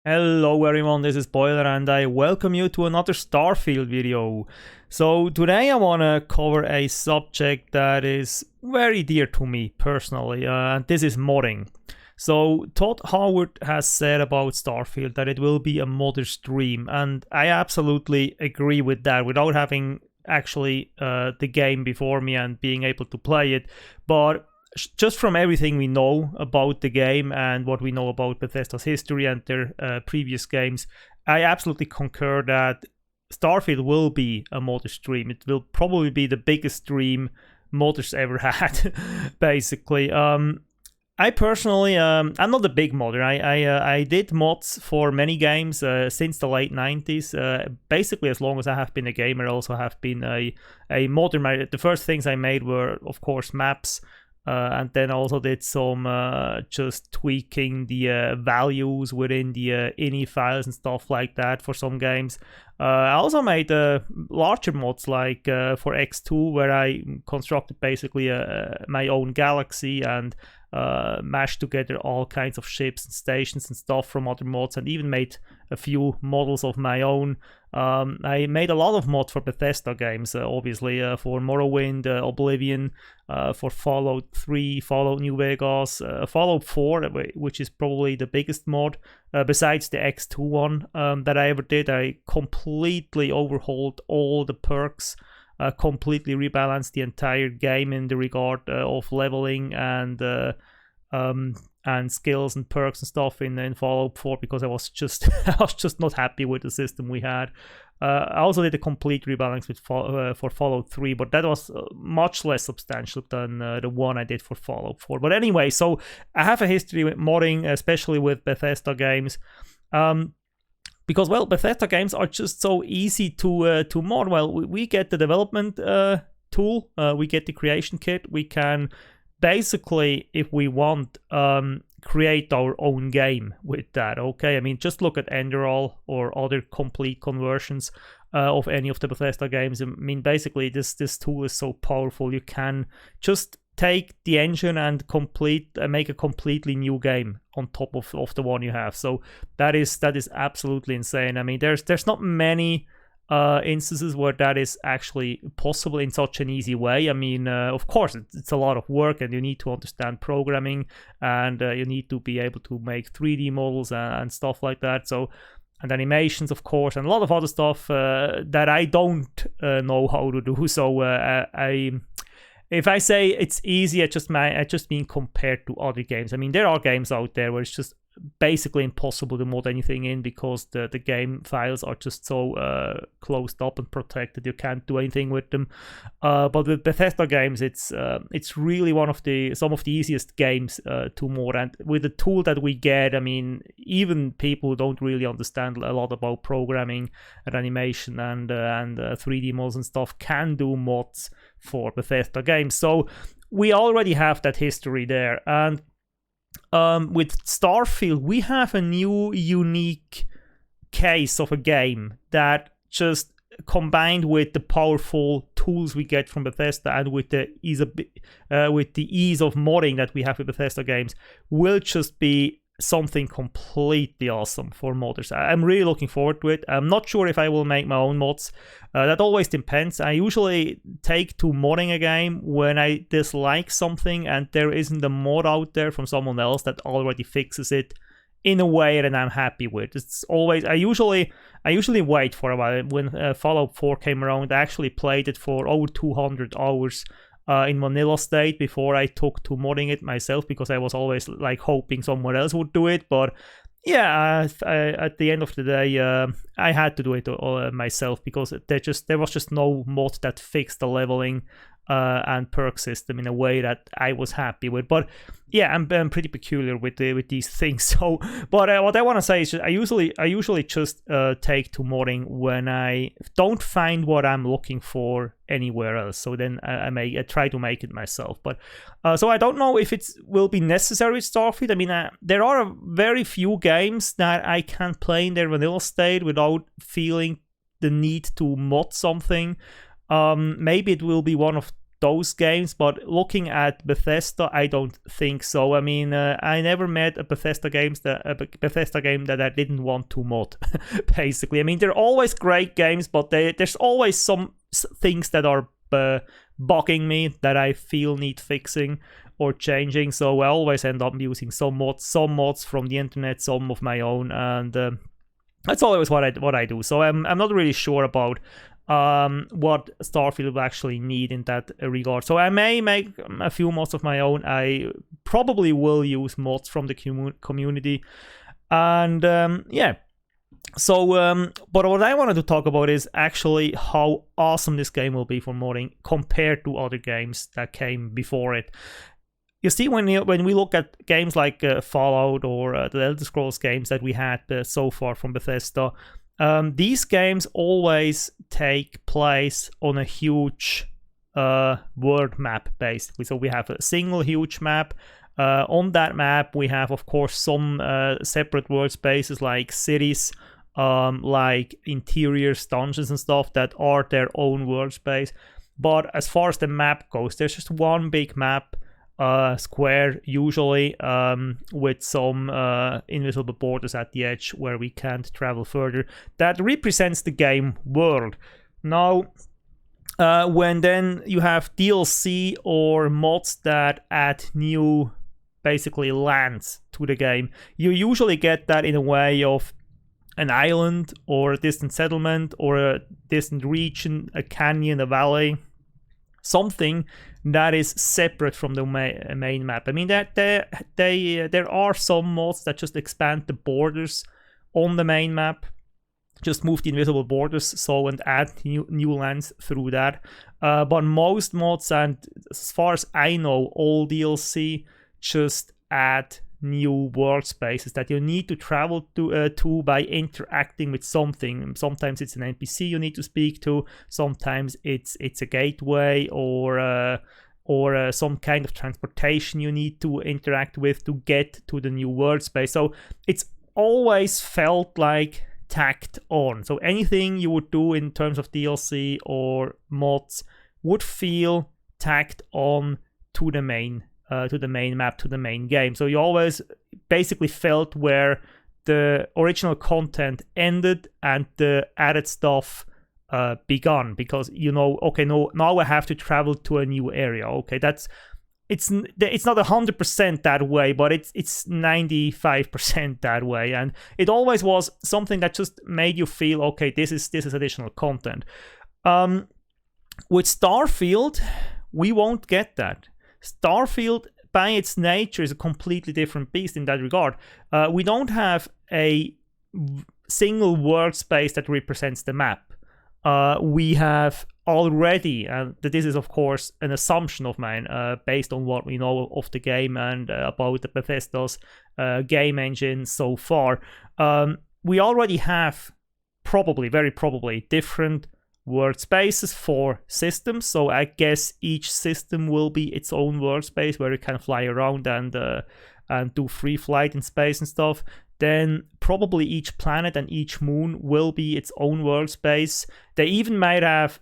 Hello everyone, this is Boiler and I welcome you to another Starfield video. So today I want to cover a subject that is very dear to me personally, and this is modding. So Todd Howard has said about Starfield that it will be a modder stream, and I absolutely agree with that without having actually the game before me and being able to play it. But just from everything we know about the game and what we know about Bethesda's history and their previous games, I absolutely concur that Starfield will be a modder stream. It will probably be the biggest stream modders ever had, basically. I personally, I'm not a big modder. I did mods for many games since the late 90s. Basically, as long as I have been a gamer, I also have been a modder. The first things I made were, of course, maps. And then also did some just tweaking the values within the ini files and stuff like that for some games. I also made larger mods like for X2, where I constructed basically my own galaxy and mashed together all kinds of ships and stations and stuff from other mods, and even made a few models of my own. I made a lot of mods for Bethesda games, obviously, for Morrowind, Oblivion, for Fallout 3, Fallout New Vegas, Fallout 4, which is probably the biggest mod, besides the X2 one that I ever did. I completely overhauled all the perks, completely rebalanced the entire game in the regard of leveling and skills and perks and stuff in Fallout 4, because I was just not happy with the system we had. I also did a complete rebalance with for Fallout 3, but that was much less substantial than the one I did for Fallout 4. But anyway, so I have a history with modding, especially with Bethesda games. Because, well, Bethesda games are just so easy to mod. Well, we get the development tool, we get the creation kit, we can basically, if we want, create our own game with that. Okay, I mean, just look at Enderal or other complete conversions of any of the Bethesda games. I mean, basically, this tool is so powerful. You can just take the engine and make a completely new game on top of the one you have. So that is absolutely insane. I mean, there's not many instances where that is actually possible in such an easy way. I mean, of course, it's a lot of work, and you need to understand programming, and you need to be able to make 3D models and stuff like that. So, and animations, of course, and a lot of other stuff that I don't know how to do. So if I say it's easy, I just mean compared to other games. I mean, there are games out there where it's just basically impossible to mod anything in, because the game files are just so closed up and protected. You can't do anything with them. But with Bethesda games, it's really some of the easiest games to mod. And with the tool that we get, I mean, even people who don't really understand a lot about programming and animation and 3D models and stuff can do mods for Bethesda games. So we already have that history there. And with Starfield, we have a new unique case of a game that, just combined with the powerful tools we get from Bethesda and with the ease of modding that we have with Bethesda games, will just be something completely awesome for modders. I'm really looking forward to it. I'm not sure if I will make my own mods. That always depends. I usually take to modding a game when I dislike something and there isn't a mod out there from someone else that already fixes it in a way that I'm happy with. It's always, I usually wait for a while. When Fallout 4 came around, I actually played it for over 200 hours in vanilla state before I took to modding it myself, because I was always like hoping someone else would do it. But yeah, at the end of the day, I had to do it myself, because there was just no mod that fixed the leveling and perk system in a way that I was happy with. But yeah, I'm pretty peculiar with these things. So, but what I want to say is, I usually just take to modding when I don't find what I'm looking for anywhere else. So then I try to make it myself. But so I don't know if it will be necessary with Starfield. I mean, there are very few games that I can play in their vanilla state without feeling the need to mod something. Maybe it will be one of those games, but looking at Bethesda, I don't think so. I mean, I never met a Bethesda game that I didn't want to mod, basically. I mean, they're always great games, but there's always some things that are bugging me that I feel need fixing or changing, so I always end up using some mods from the internet, some of my own, and that's always what I do. So I'm not really sure about what Starfield will actually need in that regard. So I may make a few mods of my own. I probably will use mods from the community, and yeah. So, but what I wanted to talk about is actually how awesome this game will be for modding compared to other games that came before it. You see, when we look at games like Fallout or the Elder Scrolls games that we had so far from Bethesda, these games always take place on a huge world map, basically. So we have a single huge map. On that map, we have, of course, some separate world spaces like cities, like interiors, dungeons and stuff that are their own world space. But as far as the map goes, there's just one big map, square usually, with some invisible borders at the edge where we can't travel further. That represents the game world. Now, when then you have DLC or mods that add new, basically, lands to the game, you usually get that in a way of an island or a distant settlement or a distant region, a canyon, a valley, something that is separate from the main map. I mean, that there are some mods that just expand the borders on the main map, just move the invisible borders, so, and add new lands through that. But most mods, and as far as I know, all DLC just add new world spaces that you need to travel to by interacting with something. Sometimes it's an NPC you need to speak to. Sometimes it's a gateway or some kind of transportation you need to interact with to get to the new world space. So it's always felt like tacked on. So anything you would do in terms of DLC or mods would feel tacked on to the main map, to the main game. So you always basically felt where the original content ended and the added stuff begun, because you know, okay, no, now I have to travel to a new area. Okay, it's not 100% that way, but it's 95% that way, and it always was something that just made you feel, okay, this is additional content. With Starfield, we won't get that. Starfield, by its nature, is a completely different beast in that regard. We don't have a single world space that represents the map. We have already, and this is of course an assumption of mine, based on what we know of the game and about the Bethesda's game engine so far. We already have very probably different world spaces for systems, so I guess each system will be its own world space where you can fly around and do free flight in space and stuff. Then probably each planet and each moon will be its own world space. They even might have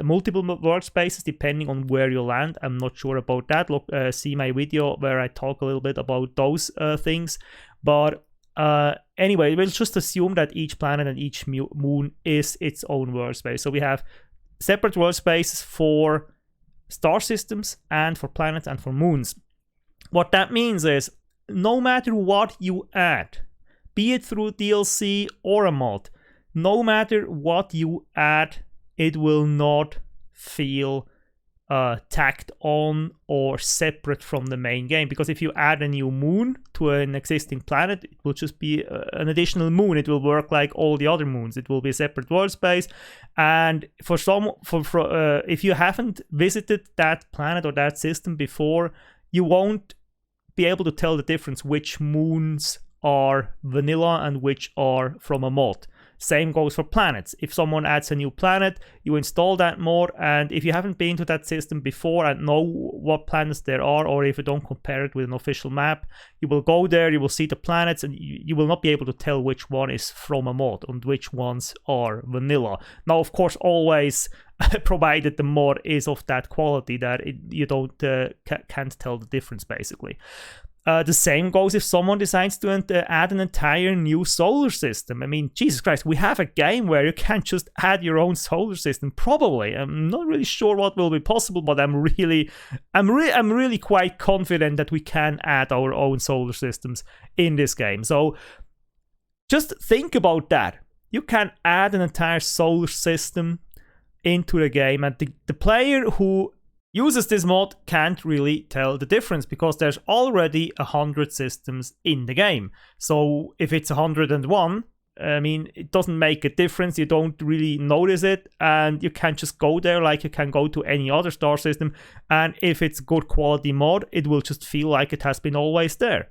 multiple world spaces depending on where you land. I'm not sure about that. Look, see my video where I talk a little bit about those things. But anyway, we'll just assume that each planet and each moon is its own world space. So we have separate world spaces for star systems and for planets and for moons. What that means is, no matter what you add, be it through DLC or a mod, no matter what you add, it will not feel tacked on or separate from the main game, because if you add a new moon to an existing planet, it will just be an additional moon. It will work like all the other moons. It will be a separate world space, and if you haven't visited that planet or that system before, you won't be able to tell the difference which moons are vanilla and which are from a mod. Same goes for planets. If someone adds a new planet, you install that mod, and if you haven't been to that system before and know what planets there are, or if you don't compare it with an official map, you will go there, you will see the planets, and you will not be able to tell which one is from a mod and which ones are vanilla. Now, of course, always provided the mod is of that quality that you can't tell the difference, basically. The same goes if someone decides to add an entire new solar system. I mean, Jesus Christ, we have a game where you can't just add your own solar system. Probably, I'm not really sure what will be possible, but I'm really quite confident that we can add our own solar systems in this game. So just think about that. You can add an entire solar system into the game, and the player who uses this mod can't really tell the difference because there's already 100 systems in the game. So if it's 101, I mean, it doesn't make a difference. You don't really notice it, and you can't just go there like you can go to any other star system. And if it's good quality mod, it will just feel like it has been always there.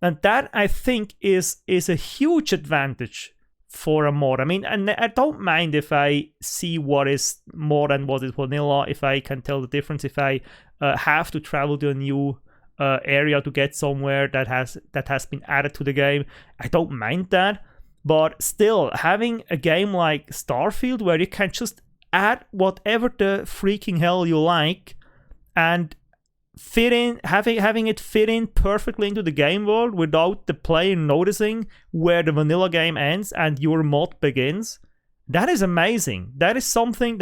And that, I think, is a huge advantage for a mod. I mean, and I don't mind if I see what is mod and what is vanilla, if I can tell the difference, if I have to travel to a new area to get somewhere that has been added to the game. I don't mind that, but still, having a game like Starfield where you can just add whatever the freaking hell you like and fit in, having it fit in perfectly into the game world without the player noticing where the vanilla game ends and your mod begins. That is amazing. That is something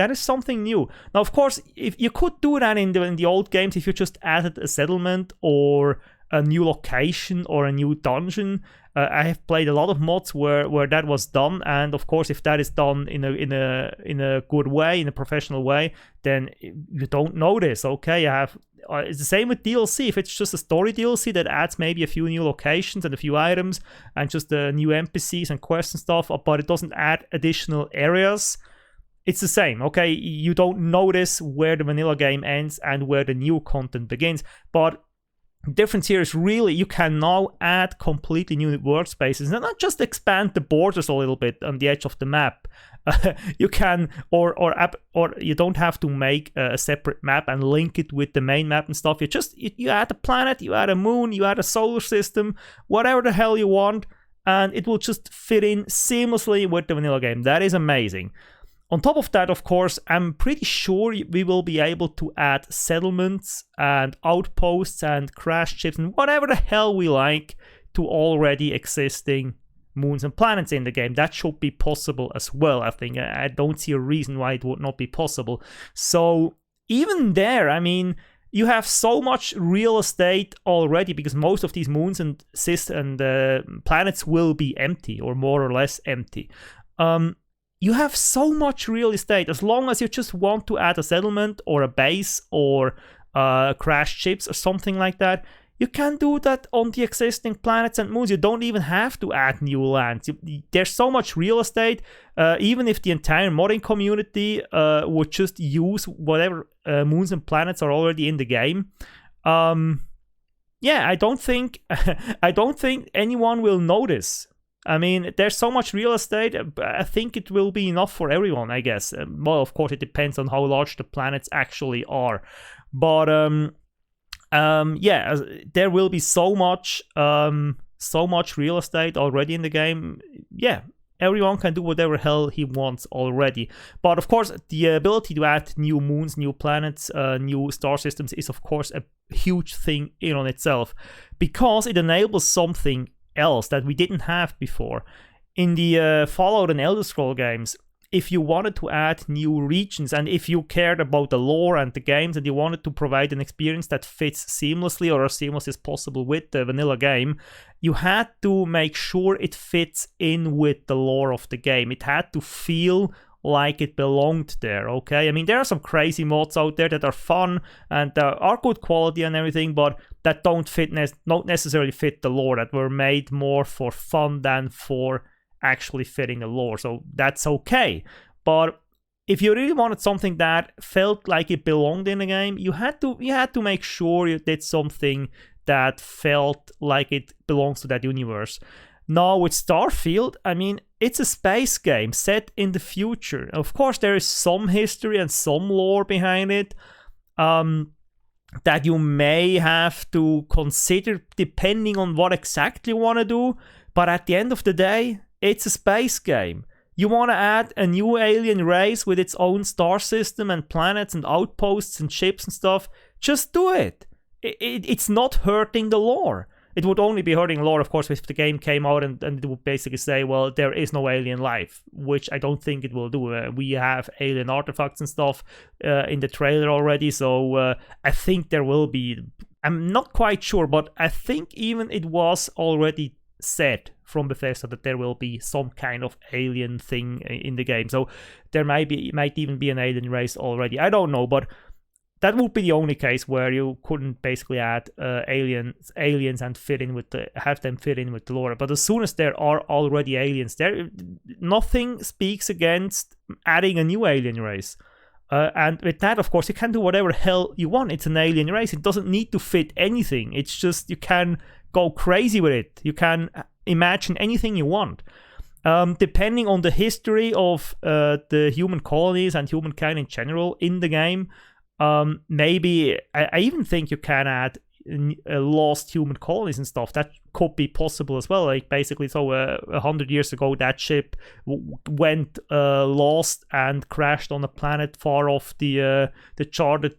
new. Now, of course, if you could do that in the old games, if you just added a settlement or a new location or a new dungeon. I have played a lot of mods where that was done, and of course, if that is done in a good way, in a professional way, then you don't notice. Okay, I have. It's the same with DLC. If it's just a story DLC that adds maybe a few new locations and a few items and just new NPCs and quests and stuff, but it doesn't add additional areas, it's the same. Okay, you don't notice where the vanilla game ends and where the new content begins, but the difference here is really you can now add completely new workspaces and not just expand the borders a little bit on the edge of the map. You can, or you don't have to make a separate map and link it with the main map and stuff. You add a planet, you add a moon, you add a solar system, whatever the hell you want, and it will just fit in seamlessly with the vanilla game. That is amazing. On top of that, of course, I'm pretty sure we will be able to add settlements and outposts and crash ships and whatever the hell we like to already existing moons and planets in the game. That should be possible as well, I think. I don't see a reason why it would not be possible. So even there, I mean, you have so much real estate already because most of these moons and planets will be empty or more or less empty. You have so much real estate. As long as you just want to add a settlement or a base or crash ships or something like that, you can do that on the existing planets and moons. You don't even have to add new lands. There's so much real estate. Even if the entire modding community would just use whatever moons and planets are already in the game, I don't think anyone will notice. I mean, there's so much real estate, I think it will be enough for everyone, I guess. Well, of course, it depends on how large the planets actually are. But, there will be so much real estate already in the game. Yeah, everyone can do whatever hell he wants already. But, of course, the ability to add new moons, new planets, new star systems is, of course, a huge thing in on itself. Because it enables something else that we didn't have before. In the Fallout and Elder Scrolls games, if you wanted to add new regions and if you cared about the lore and the games and you wanted to provide an experience that fits seamlessly or as seamless as possible with the vanilla game, you had to make sure it fits in with the lore of the game. It had to feel like it belonged there, okay? I mean, there are some crazy mods out there that are fun and are good quality and everything, but that don't necessarily fit the lore, that were made more for fun than for actually fitting the lore. So that's okay. But if you really wanted something that felt like it belonged in the game, you had to make sure you did something that felt like it belongs to that universe. Now with Starfield, I mean, it's a space game set in the future. Of course, there is some history and some lore behind it that you may have to consider depending on what exactly you want to do. But at the end of the day, it's a space game. You want to add a new alien race with its own star system and planets and outposts and ships and stuff, just do it. It's not hurting the lore. It would only be hurting lore, of course, if the game came out and it would basically say, well, there is no alien life, which I don't think it will do. We have alien artifacts and stuff in the trailer already, so I think there will be. I'm not quite sure, but I think even it was already said from Bethesda that there will be some kind of alien thing in the game. So there might even be an alien race already. I don't know, but that would be the only case where you couldn't basically add aliens and have them fit in with the lore. But as soon as there are already aliens, nothing speaks against adding a new alien race. And with that, of course, you can do whatever hell you want. It's an alien race. It doesn't need to fit anything. It's just you can go crazy with it. You can imagine anything you want. Depending on the history of the human colonies and humankind in general in the game, maybe I even think you can add lost human colonies and stuff. That could be possible as well. Like basically, so 100 years ago, that ship went lost and crashed on a planet far off the charted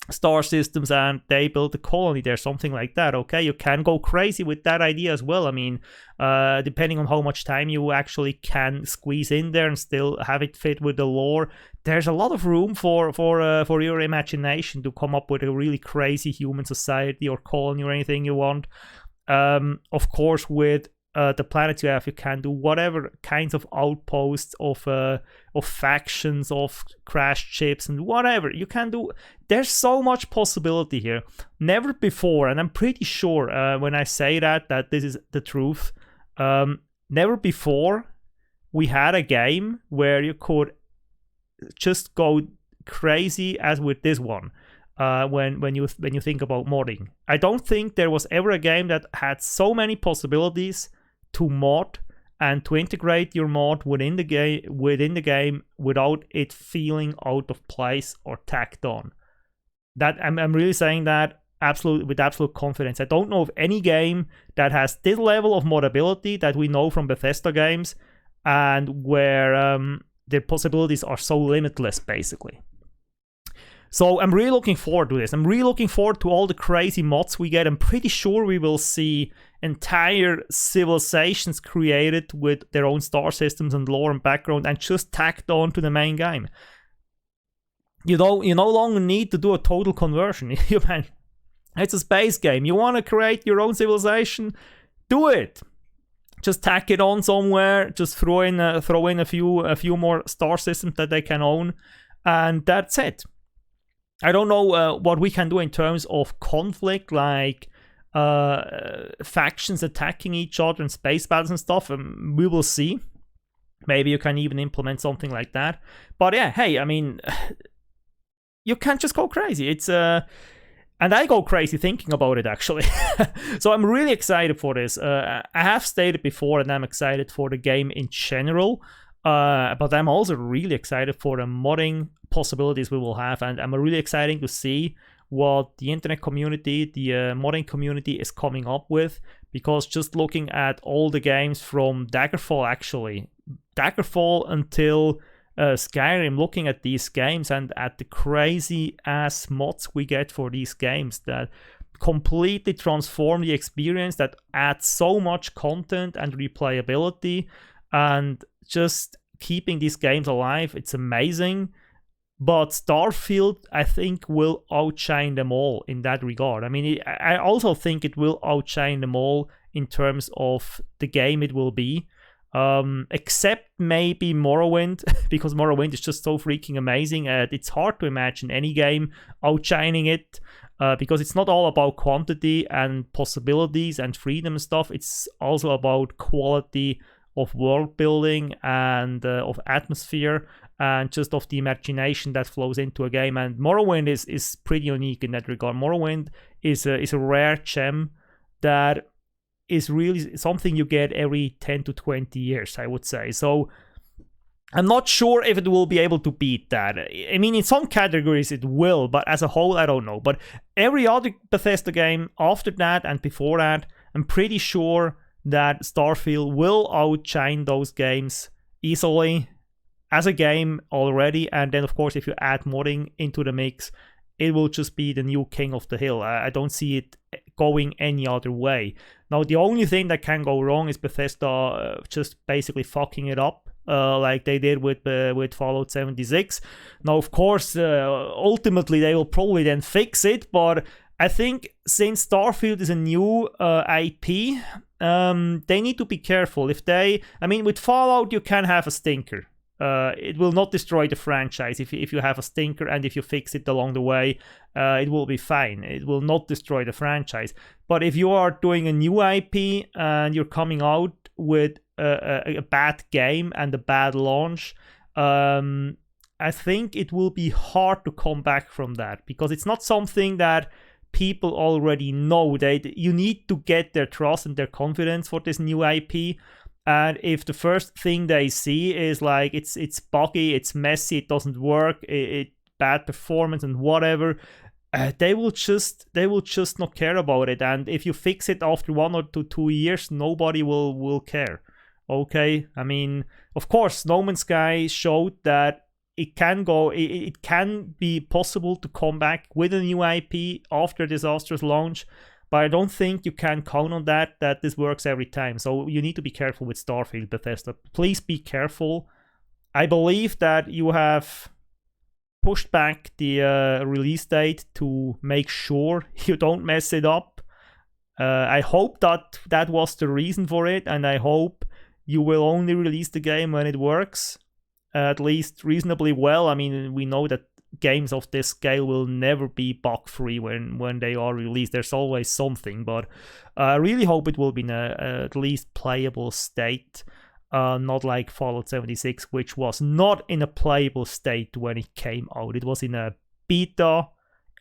star systems, and they built a colony there, something like that. Okay, you can go crazy with that idea as well. I mean, depending on how much time you actually can squeeze in there and still have it fit with the lore, there's a lot of room for your imagination to come up with a really crazy human society or colony or anything you want. Of course, with the planets you have, you can do whatever kinds of outposts of factions, of crashed ships, and whatever you can do. There's so much possibility here. Never before, and I'm pretty sure when I say that this is the truth. Never before we had a game where you could just go crazy as with this one. When you think about modding, I don't think there was ever a game that had so many possibilities to mod and to integrate your mod within the game without it feeling out of place or tacked on. That I'm really saying that with absolute confidence. I don't know of any game that has this level of modability that we know from Bethesda games, and where their possibilities are so limitless, basically. So I'm really looking forward to this. I'm really looking forward to all the crazy mods we get. I'm pretty sure we will see entire civilizations created with their own star systems and lore and background and just tacked on to the main game. You no longer need to do a total conversion. It's a space game. You want to create your own civilization? Do it. Just tack it on somewhere. Just throw in a few more star systems that they can own, and that's it. I don't know what we can do in terms of conflict, like factions attacking each other and space battles and stuff. We will see. Maybe you can even implement something like that. But yeah, hey, I mean, you can't just go crazy. It's and I go crazy thinking about it, actually. So I'm really excited for this. I have stated before, and I'm excited for the game in general. But I'm also really excited for the modding possibilities we will have, and I'm really excited to see what the internet community, the modding community is coming up with, because just looking at all the games from Daggerfall until Skyrim, looking at these games and at the crazy ass mods we get for these games that completely transform the experience, that add so much content and replayability and just keeping these games alive, it's amazing. But Starfield, I think, will outshine them all in that regard. I mean, I also think it will outshine them all in terms of the game it will be. Except maybe Morrowind, because Morrowind is just so freaking amazing. It's hard to imagine any game outshining it, because it's not all about quantity and possibilities and freedom and stuff. It's also about quality of world building and of atmosphere and just of the imagination that flows into a game. And Morrowind is pretty unique in that regard. Morrowind is a rare gem that is really something you get every 10 to 20 years, I would say. So I'm not sure if it will be able to beat that. I mean, in some categories it will, but as a whole, I don't know. But every other Bethesda game after that and before that, I'm pretty sure that Starfield will outshine those games easily as a game already, and then of course if you add modding into the mix, it will just be the new king of the hill. I don't see it going any other way. Now the only thing that can go wrong is Bethesda just basically fucking it up, like they did with Fallout 76. Now of course ultimately they will probably then fix it, but I think since Starfield is a new IP, they need to be careful. I mean, with Fallout you can have a stinker. It will not destroy the franchise if you have a stinker, and if you fix it along the way, it will be fine. It will not destroy the franchise. But if you are doing a new IP and you're coming out with a bad game and a bad launch, I think it will be hard to come back from that, because it's not something that people already know. You need to get their trust and their confidence for this new IP. And if the first thing they see is like it's buggy, it's messy, it doesn't work, it bad performance and whatever, they will just not care about it. And if you fix it after 1 or 2 years, nobody will care. Okay, I mean, of course, No Man's Sky showed that it can be possible to come back with a new IP after a disastrous launch. But I don't think you can count on that this works every time. So you need to be careful with Starfield, Bethesda. Please be careful. I believe that you have pushed back the release date to make sure you don't mess it up. I hope that was the reason for it, and I hope you will only release the game when it works, at least reasonably well. I mean, we know that games of this scale will never be bug-free when they are released. There's always something, but I really hope it will be in at least playable state, not like Fallout 76, which was not in a playable state when it came out. It was in a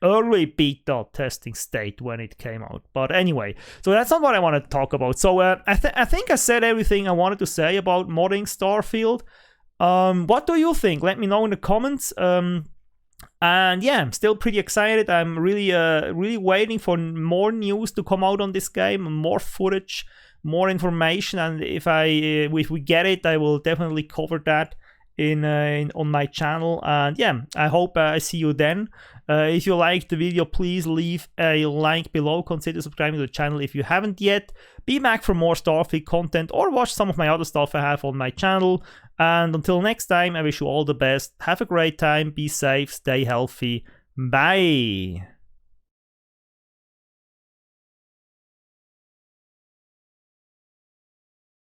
early beta testing state when it came out. But anyway, so that's not what I want to talk about. So I think I said everything I wanted to say about modding Starfield. What do you think? Let me know in the comments. And yeah, I'm still pretty excited. I'm really waiting for more news to come out on this game, more footage, more information. And if we get it, I will definitely cover that on my channel. And yeah, I hope I see you then. If you liked the video, please leave a like below. Consider subscribing to the channel if you haven't yet. Be back for more Starfield content, or watch some of my other stuff I have on my channel. And until next time, I wish you all the best. Have a great time. Be safe. Stay healthy. Bye.